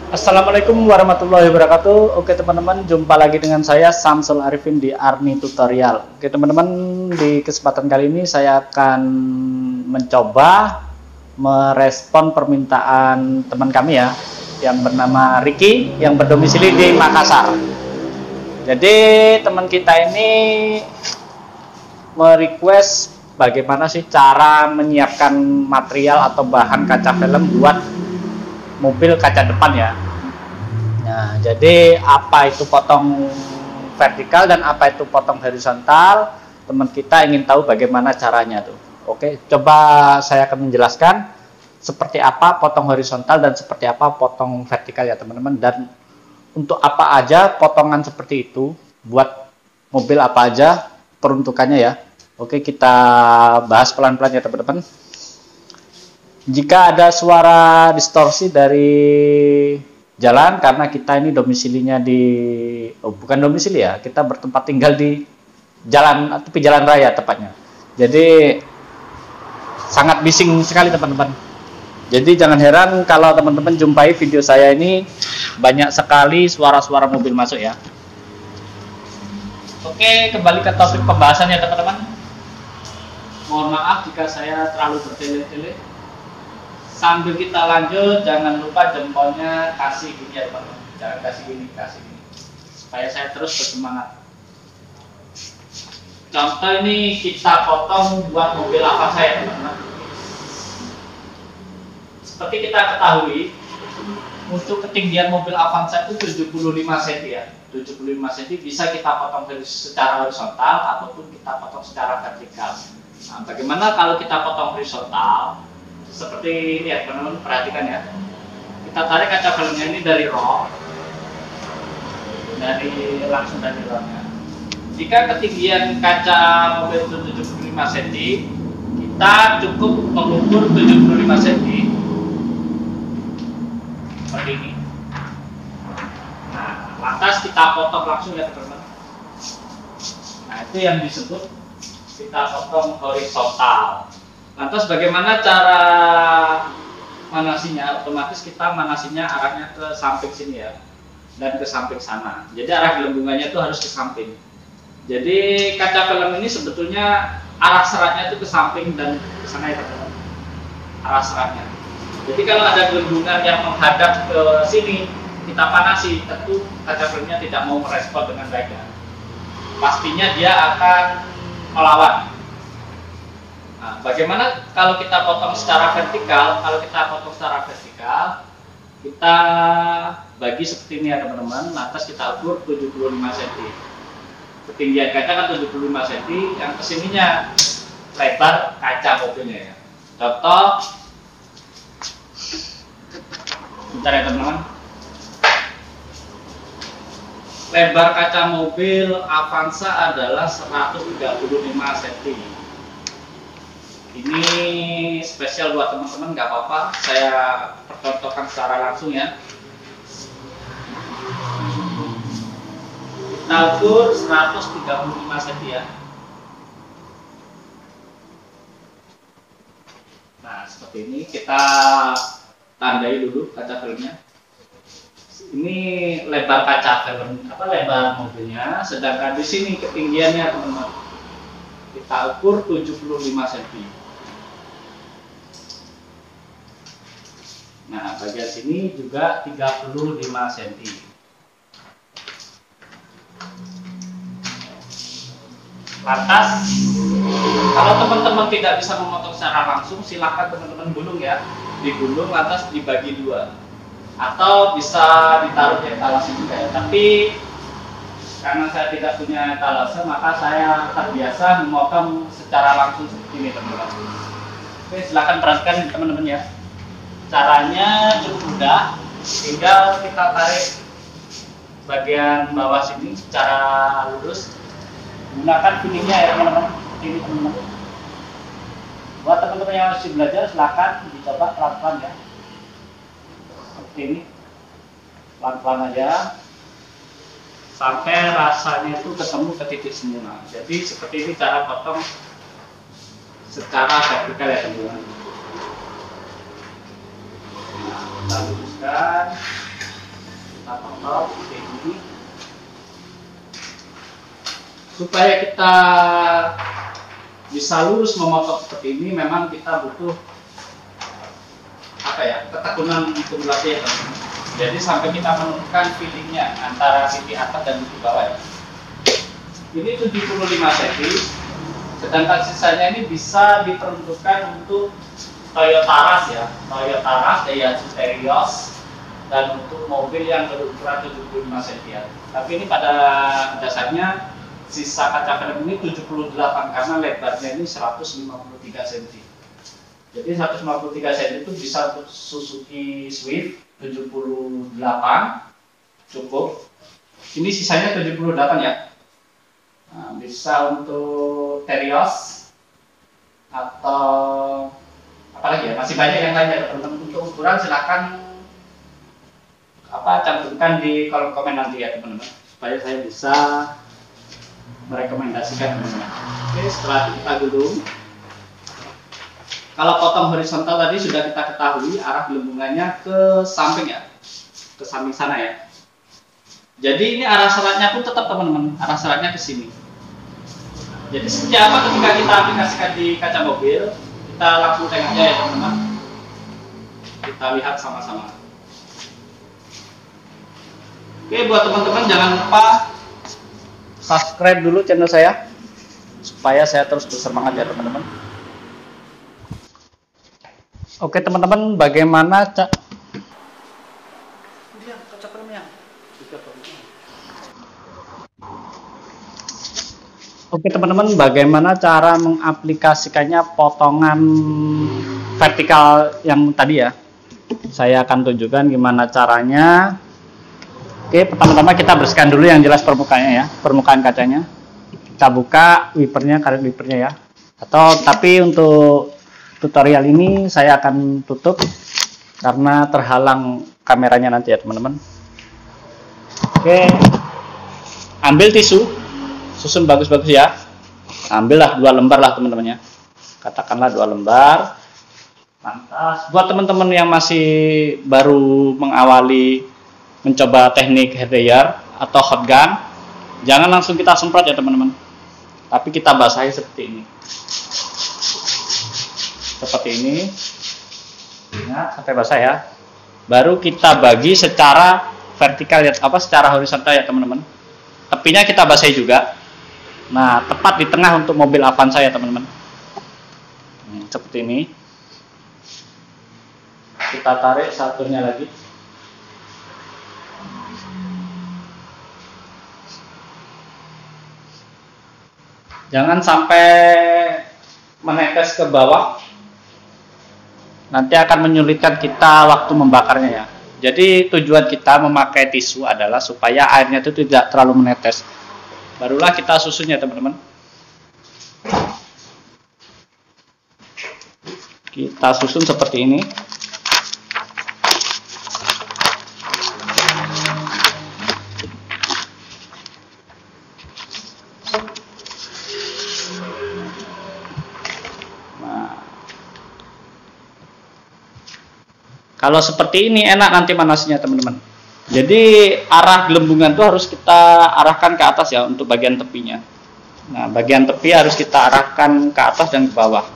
Assalamualaikum warahmatullahi wabarakatuh. Oke teman-teman, jumpa lagi dengan saya Samsul Arifin di Arni Tutorial. Oke teman-teman, di kesempatan kali ini saya akan mencoba merespon permintaan teman kami ya, yang bernama Ricky, yang berdomisili di Makassar. Jadi teman kita ini merequest bagaimana sih cara menyiapkan material atau bahan kaca film buat mobil kaca depan ya. Nah, jadi apa itu potong vertikal dan apa itu potong horizontal, teman kita ingin tahu bagaimana caranya tuh. Oke, coba saya akan menjelaskan seperti apa potong horizontal dan seperti apa potong vertikal ya teman-teman, dan untuk apa aja potongan seperti itu, buat mobil apa aja peruntukannya ya. Oke, kita bahas pelan-pelan ya teman-teman. Jika ada suara distorsi dari jalan, karena kita ini domisilinya di bukan domisili ya, kita bertempat tinggal di jalan, tapi jalan raya tepatnya. Jadi sangat bising sekali teman-teman. Jadi jangan heran kalau teman-teman jumpai video saya ini banyak sekali suara-suara mobil masuk ya. Oke, kembali ke topik pembahasan ya teman-teman. Mohon maaf jika saya terlalu bertele-tele. Sambil kita lanjut, jangan lupa jempolnya kasih gini ya teman-teman. Jangan kasih gini, supaya saya terus bersemangat. Contoh ini kita potong buat mobil apa saya teman-teman. Seperti kita ketahui, untuk ketinggian mobil Avanza itu 75 cm ya. 75 cm bisa kita potong secara horizontal ataupun kita potong secara vertikal. Nah, bagaimana kalau kita potong horizontal? Seperti ini ya teman-teman, perhatikan ya. Kita tarik kaca filmnya ini dari roll, langsung dari rollnya. Jika ketinggian kaca mobil itu 75 cm, kita cukup mengukur 75 cm seperti ini. Nah, lantas kita potong langsung ya teman-teman. Nah, itu yang disebut kita potong horizontal. Lantas bagaimana cara manasinya? Otomatis kita manasinya arahnya ke samping sini ya, dan ke samping sana. Jadi arah gelembungannya itu harus ke samping. Jadi kaca film ini sebetulnya arah seratnya itu ke samping dan ke sana ya teman-teman. Arah seratnya. Jadi kalau ada gelembungan yang menghadap ke sini, kita panasi, tentu kaca filmnya tidak mau merespon dengan baik ya. Pastinya dia akan melawan. Nah, bagaimana kalau kita potong secara vertikal? Kalau kita potong secara vertikal, kita bagi seperti ini ya teman-teman. Lantas kita ukur 75 cm. Ketinggian kaca kan 75 cm, yang kesininya lebar kaca mobilnya ya. Contoh, bentar ya teman-teman. Lebar kaca mobil Avanza adalah 135 cm. Ini spesial buat teman-teman, nggak apa-apa, saya percontohkan secara langsung ya. Kita ukur 135 cm ya. Nah, seperti ini kita tandai dulu kaca filmnya. Ini lebar kaca film, lebar mobilnya, sedangkan di sini ketinggiannya teman-teman. Kita ukur 75 cm. Nah, bagian sini juga 35 cm. Lantas, kalau teman-teman tidak bisa memotong secara langsung, silahkan teman-teman gulung ya. Digulung lantas dibagi dua. Atau bisa ditaruh di etalase juga ya. Tapi karena saya tidak punya etalase, maka saya terbiasa memotong secara langsung seperti ini teman-teman. Oke, silahkan perhatikan teman-teman ya. Caranya cukup mudah, tinggal kita tarik bagian bawah sini secara lurus, gunakan finishnya ya teman-teman. Ini teman-teman. Buat teman-teman yang masih belajar, silahkan dicoba pelan-pelan ya. Seperti ini, pelan-pelan aja sampai rasanya itu ketemu ke titik semula. Jadi seperti ini cara potong secara vertikal ya teman-teman. Nah, kita luruskan. kita potong seperti ini. Supaya kita bisa lurus memotong seperti ini, memang kita butuh ketekunan untuk berlatih. Jadi sampai kita menemukan feelingnya antara titik atas dan titik bawah ya. Ini 75 cm, sedangkan sisanya ini bisa diperuntukkan untuk Toyota Rush ya, Toyota Rush, Daihatsu Terios, dan untuk mobil yang berukuran 75 cm ya. Tapi ini pada dasarnya sisa kaca film ini 78 karena lebarnya ini 153 cm. Jadi 153 cm itu bisa untuk Suzuki Swift 78 cukup. Ini sisanya 78 ya. Nah, bisa untuk Terios atau apalagi ya, masih banyak yang lainnya teman-teman. Untuk ukuran silakan cantumkan di kolom komen nanti ya teman-teman, supaya saya bisa merekomendasikan teman-teman. Oke, setelah kita gulung, kalau potong horizontal tadi sudah kita ketahui arah gelembungannya ke samping ya, ke samping sana ya. Jadi ini arah seratnya pun tetap teman-teman, arah seratnya ke sini. Jadi seperti apa ketika kita aplikasikan di kaca mobil, kita langsung tengok aja ya teman-teman. Kita lihat sama-sama. Oke, buat teman-teman jangan lupa subscribe dulu channel saya, supaya saya terus bersemangat ya teman-teman. Oke teman-teman, bagaimana bagaimana cara mengaplikasikannya potongan vertikal yang tadi ya. Saya akan tunjukkan gimana caranya. Oke, pertama-tama kita bersihkan dulu yang jelas permukaannya ya, permukaan kacanya. Kita buka wipernya, karet wipernya ya. Tapi untuk tutorial ini saya akan tutup karena terhalang kameranya nanti ya teman-teman. Oke, ambil tisu, susun bagus-bagus ya. Ambillah 2 lembar lah teman-teman ya. Katakanlah 2 lembar. Lantas buat teman-teman yang masih baru mengawali mencoba teknik hair dryer atau hot gun, jangan langsung kita semprot ya teman-teman. Tapi kita basahi seperti ini. Seperti ini. Ingat sampai basah ya. Baru kita bagi secara vertikal ya, secara horizontal ya teman-teman. Tepinya kita basahi juga. Nah, tepat di tengah untuk mobil Avanza ya teman-teman. Seperti ini. Kita tarik satunya lagi. Jangan sampai menetes ke bawah. Nanti akan menyulitkan kita waktu membakarnya ya. Jadi tujuan kita memakai tisu adalah supaya airnya itu tidak terlalu menetes. Barulah kita susun ya teman-teman. Kita susun seperti ini. Kalau seperti ini enak nanti manasnya teman-teman. Jadi arah gelembungan itu harus kita arahkan ke atas ya untuk bagian tepinya. Nah, bagian tepi harus kita arahkan ke atas dan ke bawah.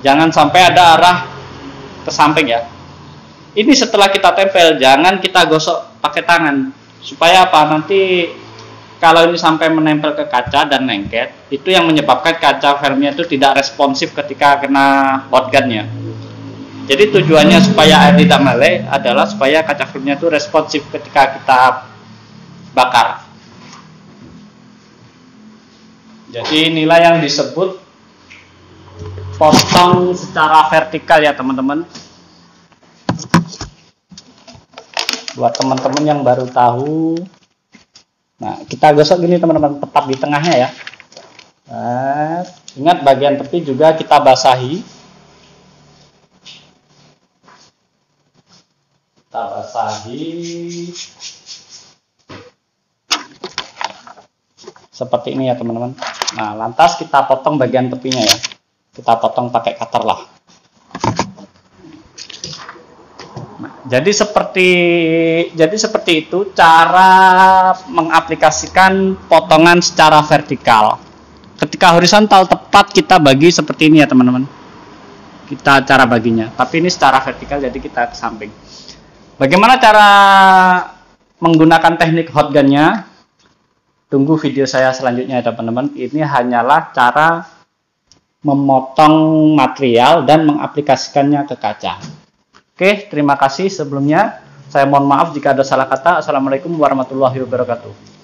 Jangan sampai ada arah ke samping ya. Ini setelah kita tempel, jangan kita gosok pakai tangan. Supaya apa? Nanti kalau ini sampai menempel ke kaca dan lengket, itu yang menyebabkan kaca filmnya itu tidak responsif ketika kena hot gun-nya. Jadi tujuannya supaya air tidak meleleh adalah supaya kaca filmnya itu responsif ketika kita bakar. Jadi inilah yang disebut potong secara vertikal ya teman-teman. Buat teman-teman yang baru tahu, nah kita gosok gini teman-teman, tepat di tengahnya ya. Nah, ingat bagian tepi juga kita basahi. Kita basahi seperti ini ya teman-teman. Nah, lantas kita potong bagian tepinya ya. Kita potong pakai cutter lah. Nah, Jadi seperti itu cara mengaplikasikan potongan secara vertikal. Ketika horizontal tepat kita bagi seperti ini ya teman-teman. Kita cara baginya. Tapi ini secara vertikal jadi kita ke samping. Bagaimana cara menggunakan teknik hot gun-nya? Tunggu video saya selanjutnya ya teman-teman. Ini hanyalah cara memotong material dan mengaplikasikannya ke kaca. Oke, terima kasih sebelumnya. Saya mohon maaf jika ada salah kata. Assalamualaikum warahmatullahi wabarakatuh.